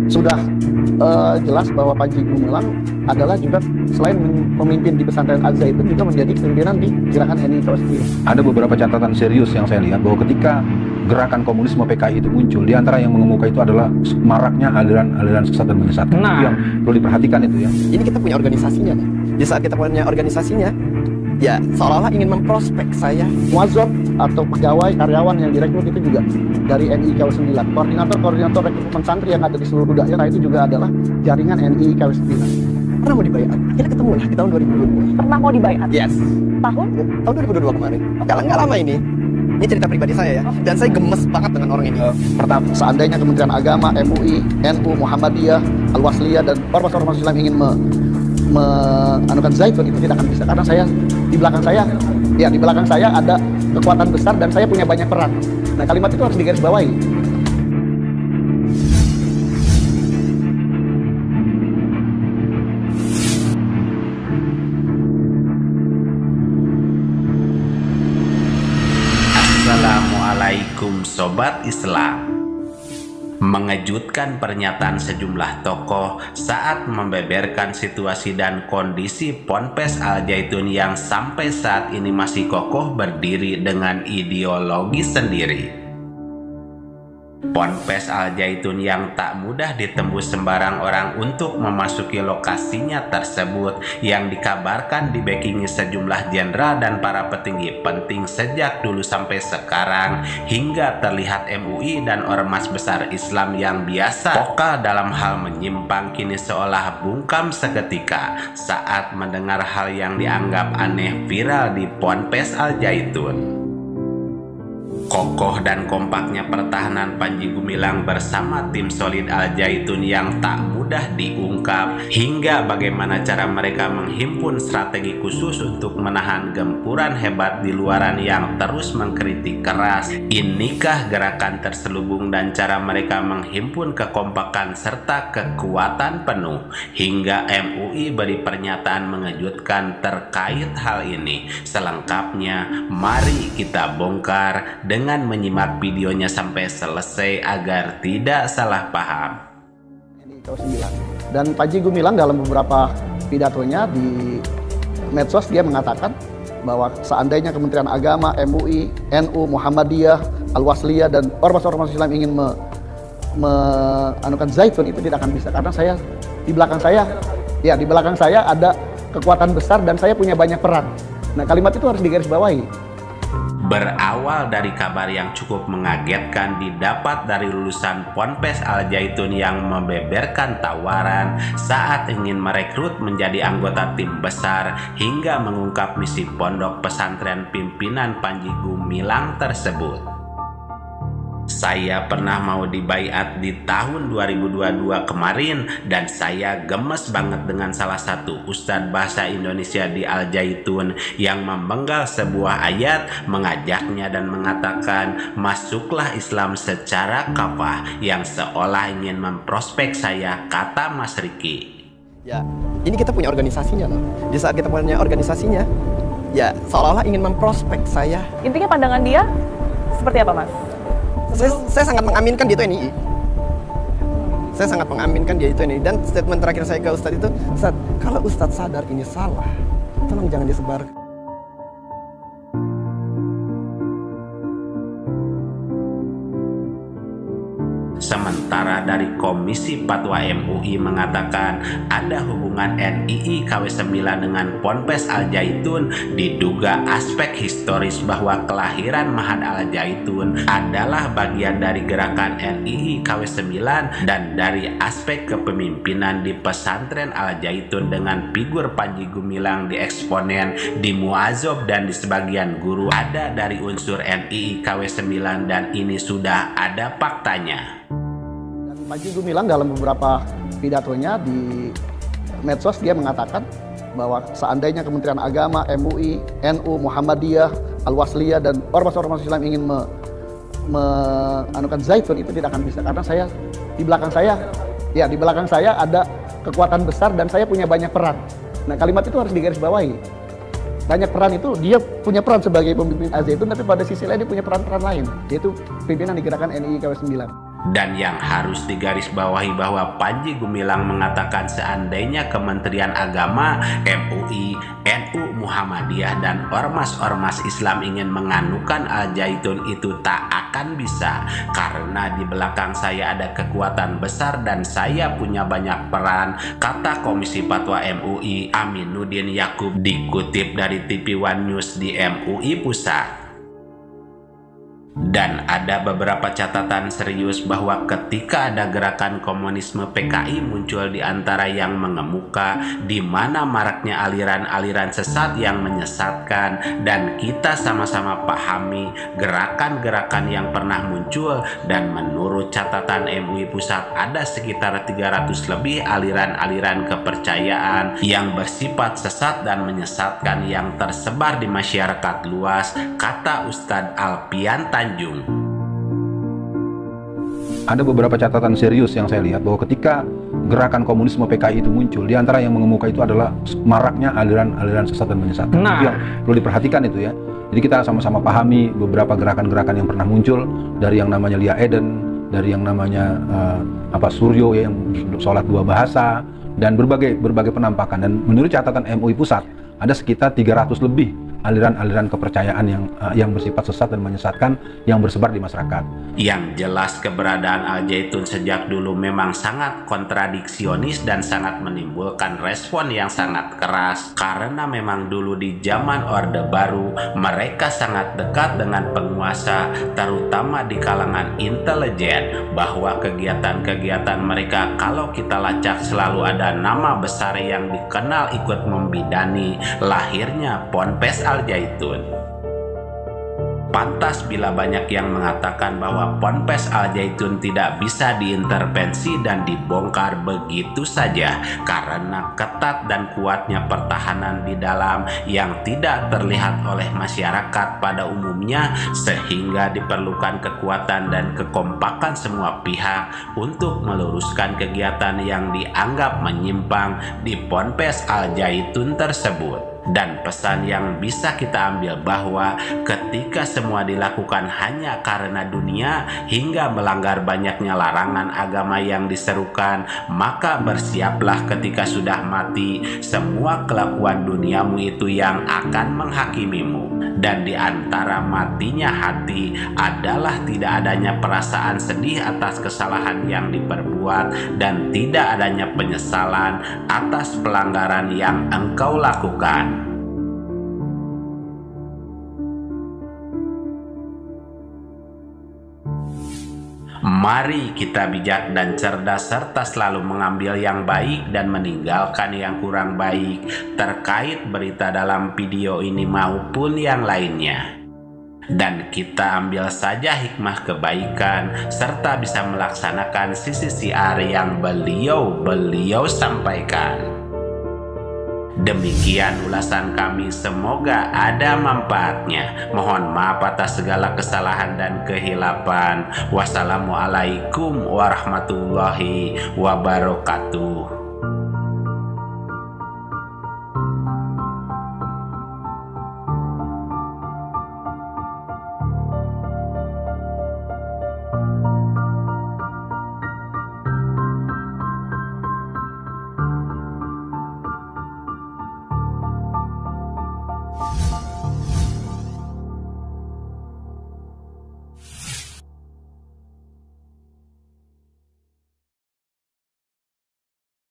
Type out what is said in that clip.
Sudah jelas bahwa Panji Gumilang adalah juga selain memimpin di pesantren Al-Zaitun juga menjadi pimpinan di gerakan NI KW 9. Ada beberapa catatan serius yang saya lihat bahwa ketika gerakan komunisme PKI itu muncul, di antara yang mengemuka itu adalah maraknya aliran-aliran sesat dan menyesatkan. Itu yang perlu diperhatikan itu ya. Ini kita punya organisasinya. Di saat kita punya organisasinya, ya seolah-olah ingin memprospek saya. Muazzab atau pegawai karyawan yang direkrut itu juga dari NI KW 9. Koordinator rekrutmen santri yang ada di seluruh daerah itu juga adalah jaringan NI KW 9. Pernah mau dibayar? Kita ketemu lah di tahun 2022. Pernah mau dibayar? Yes. Tahun? Tahun 2022 kemarin. Nggak lama ini. Ini cerita pribadi saya ya. Dan saya gemes banget dengan orang ini. Pertama, seandainya Kementerian Agama, MUI, NU, Muhammadiyah, Al-Wasliyah dan ormas-ormas Islam ingin meanukan Zaitun, itu tidak akan bisa karena di belakang saya ada kekuatan besar dan saya punya banyak peran. Nah, kalimat itu harus digarisbawahi. Assalamualaikum Sobat Islam. Mengejutkan pernyataan sejumlah tokoh saat membeberkan situasi dan kondisi Ponpes Al-Zaitun yang sampai saat ini masih kokoh berdiri dengan ideologi sendiri. Ponpes Al-Zaitun yang tak mudah ditembus sembarang orang untuk memasuki lokasinya tersebut, yang dikabarkan dibackingi sejumlah jenderal dan para petinggi penting sejak dulu sampai sekarang, hingga terlihat MUI dan ormas besar Islam yang biasa vokal dalam hal menyimpang kini seolah bungkam seketika saat mendengar hal yang dianggap aneh viral di Ponpes Al-Zaitun. Kokoh dan kompaknya pertahanan Panji Gumilang bersama tim solid Al-Zaitun yang tak mudah diungkap, hingga bagaimana cara mereka menghimpun strategi khusus untuk menahan gempuran hebat di luaran yang terus mengkritik keras. Inikah gerakan terselubung dan cara mereka menghimpun kekompakan serta kekuatan penuh, hingga MUI beri pernyataan mengejutkan terkait hal ini. Selengkapnya mari kita bongkar dengan menyimak videonya sampai selesai agar tidak salah paham. Dan Panji Gumilang dalam beberapa pidatonya di medsos dia mengatakan bahwa seandainya Kementerian Agama, MUI, NU, Muhammadiyah, Al-Wasliyah dan ormas-ormas Islam ingin meanukan Zaitun, itu tidak akan bisa karena di belakang saya ada kekuatan besar dan saya punya banyak peran. Nah, kalimat itu harus digarisbawahi. Berawal dari kabar yang cukup mengagetkan didapat dari lulusan Ponpes Al-Zaitun yang membeberkan tawaran saat ingin merekrut menjadi anggota tim besar, hingga mengungkap misi pondok pesantren pimpinan Panji Gumilang tersebut. Saya pernah mau dibaiat di tahun 2022 kemarin, dan saya gemes banget dengan salah satu ustadz bahasa Indonesia di Al-Zaitun yang memenggal sebuah ayat, mengajaknya dan mengatakan masuklah Islam secara kafah, yang seolah ingin memprospek saya, kata Mas Riki. Ya, ini kita punya organisasinya loh. Di saat kita punya organisasinya, ya seolah-olah ingin memprospek saya. Intinya pandangan dia seperti apa, Mas? Saya sangat mengaminkan dia itu NI. Saya sangat mengaminkan dia itu NI. Dan statement terakhir saya ke Ustadz itu, Ustadz, kalau Ustadz sadar ini salah, tolong jangan disebar. Sementara dari Komisi Fatwa MUI mengatakan ada hubungan NII KW 9 dengan Ponpes Al-Zaitun, diduga aspek historis bahwa kelahiran Ma'had Al-Zaitun adalah bagian dari gerakan NII KW 9, dan dari aspek kepemimpinan di pesantren Al-Zaitun dengan figur Panji Gumilang di eksponen, di muazzab dan di sebagian guru ada dari unsur NII KW 9, dan ini sudah ada faktanya. Panji Gumilang dalam beberapa pidatonya di medsos dia mengatakan bahwa seandainya Kementerian Agama, MUI, NU, Muhammadiyah, Al-Wasliyah dan ormas-ormas Islam ingin meanukan Zaitun, itu tidak akan bisa karena di belakang saya ada kekuatan besar dan saya punya banyak peran. Nah, kalimat itu harus digarisbawahi. banyak peran itu, dia punya peran sebagai pemimpin Al-Zaitun, tapi pada sisi lain dia punya peran-peran lain, yaitu pimpinan di gerakan NII KW9. Dan yang harus digarisbawahi bahwa Panji Gumilang mengatakan seandainya Kementerian Agama, MUI, NU Muhammadiyah, dan ormas-ormas Islam ingin menganukan Al-Zaitun itu tak akan bisa, karena di belakang saya ada kekuatan besar dan saya punya banyak peran, kata Komisi Fatwa MUI Aminuddin Yakub dikutip dari TV One News di MUI Pusat. Dan ada beberapa catatan serius bahwa ketika ada gerakan komunisme PKI muncul di antara yang mengemuka, di mana maraknya aliran-aliran sesat yang menyesatkan, dan kita sama-sama pahami gerakan-gerakan yang pernah muncul, dan menurut catatan MUI Pusat ada sekitar 300 lebih aliran-aliran kepercayaan yang bersifat sesat dan menyesatkan yang tersebar di masyarakat luas, kata Ustadz Alpian Tanjung. Ada beberapa catatan serius yang saya lihat bahwa ketika gerakan komunisme PKI itu muncul, di antara yang mengemuka itu adalah maraknya aliran-aliran sesat dan menyesatkan. Itu yang perlu diperhatikan itu ya. Jadi kita sama-sama pahami beberapa gerakan-gerakan yang pernah muncul, dari yang namanya Lia Eden, dari yang namanya Suryo ya, yang sholat dua bahasa, dan berbagai penampakan. Dan menurut catatan MUI Pusat ada sekitar 300 lebih aliran-aliran kepercayaan yang bersifat sesat dan menyesatkan yang bersebar di masyarakat. Yang jelas keberadaan Al-Zaitun sejak dulu memang sangat kontradiksionis dan sangat menimbulkan respon yang sangat keras, karena memang dulu di zaman Orde Baru mereka sangat dekat dengan penguasa, terutama di kalangan intelijen, bahwa kegiatan-kegiatan mereka kalau kita lacak selalu ada nama besar yang dikenal ikut membidani lahirnya Ponpes Al-Zaitun. Pantas bila banyak yang mengatakan bahwa Ponpes Al-Zaitun tidak bisa diintervensi dan dibongkar begitu saja karena ketat dan kuatnya pertahanan di dalam yang tidak terlihat oleh masyarakat pada umumnya, sehingga diperlukan kekuatan dan kekompakan semua pihak untuk meluruskan kegiatan yang dianggap menyimpang di Ponpes Al-Zaitun tersebut. Dan pesan yang bisa kita ambil bahwa ketika semua dilakukan hanya karena dunia hingga melanggar banyaknya larangan agama yang diserukan, maka bersiaplah ketika sudah mati semua kelakuan duniamu itu yang akan menghakimimu. Dan di antara matinya hati adalah tidak adanya perasaan sedih atas kesalahan yang diperbuat dan tidak adanya penyesalan atas pelanggaran yang engkau lakukan. Mari kita bijak dan cerdas serta selalu mengambil yang baik dan meninggalkan yang kurang baik terkait berita dalam video ini maupun yang lainnya. Dan kita ambil saja hikmah kebaikan serta bisa melaksanakan sisi siar yang beliau sampaikan. Demikian ulasan kami, semoga ada manfaatnya. Mohon maaf atas segala kesalahan dan kehilapan. Wassalamualaikum warahmatullahi wabarakatuh.